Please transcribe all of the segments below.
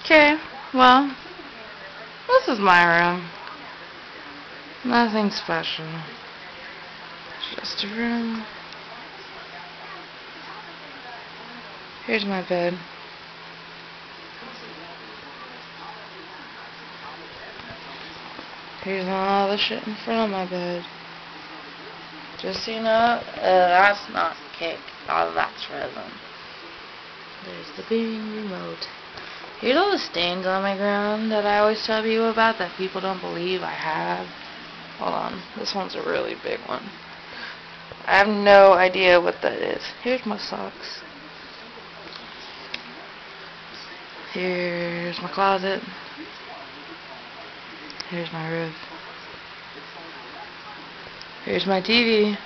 Okay, well, this is my room. Nothing special. Just a room. Here's my bed. Here's all the shit in front of my bed. Just so you know, that's not cake. All that's resin. There's the Bing remote. Here's all the stains on my ground that I always tell people about that people don't believe I have. Hold on. This one's a really big one. I have no idea what that is. Here's my socks. Here's my closet. Here's my roof. Here's my TV.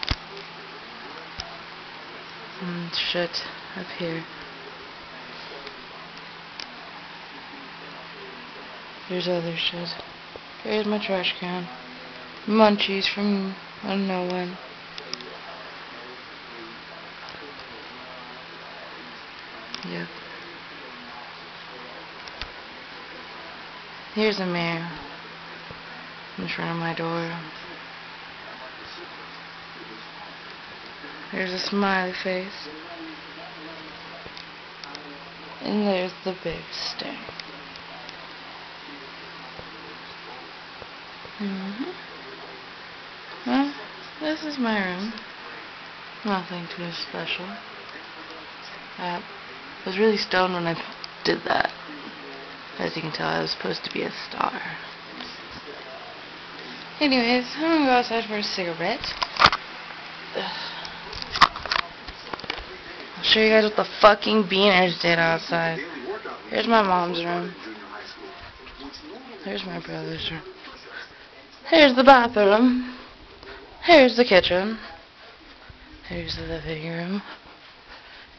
And shit up here. Here's other shit. Here's my trash can. Munchies from I don't know when. Yep. Here's a mirror in front of my door. There's a smiley face. And there's the big stain. Well, this is my room. Nothing too special. I was really stoned when I did that. As you can tell, I was supposed to be a star. Anyways, I'm gonna go outside for a cigarette. I'll show you guys what the fucking beaners did outside. Here's my mom's room. Here's my brother's room. Here's the bathroom. Here's the kitchen. Here's the living room.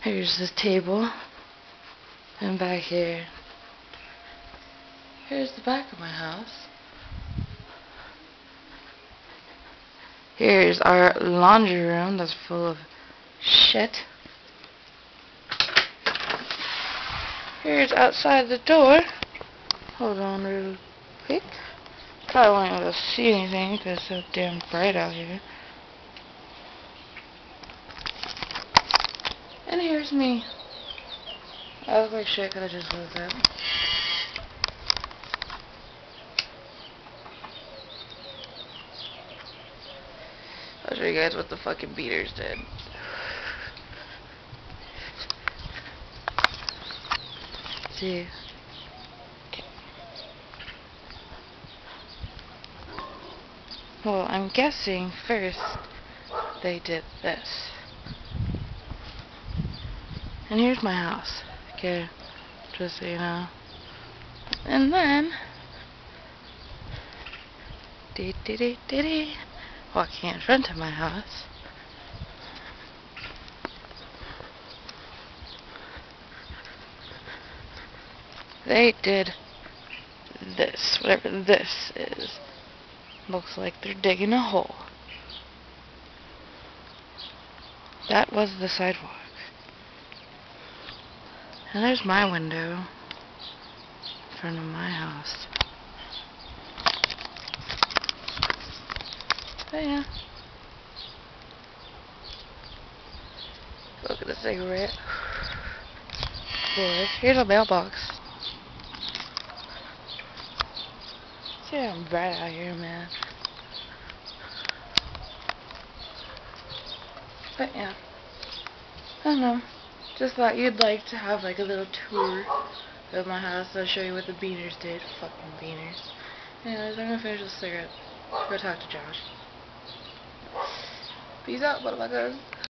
Here's the table. And back here. Here's the back of my house. Here's our laundry room that's full of shit. Here's outside the door. Hold on real quick. Probably won't be able to see anything because it's so damn bright out here. And here's me. I look like shit because I just woke up. I'll show you guys what the fucking beaters did. See? Well, I'm guessing first they did this. And here's my house. Okay, just so you know. And then walking in front of my house. They did this, whatever this is. Looks like they're digging a hole. That was the sidewalk. And there's my window in front of my house. But yeah. Look at the cigarette. Here's a mailbox. See how bright out here, man. But yeah. I don't know. Just thought you'd like to have like a little tour of my house. I'll show you what the beaners did. Fucking beaners. Anyways, I'm gonna finish this cigarette. Go talk to Josh. Peace out, motherfuckers.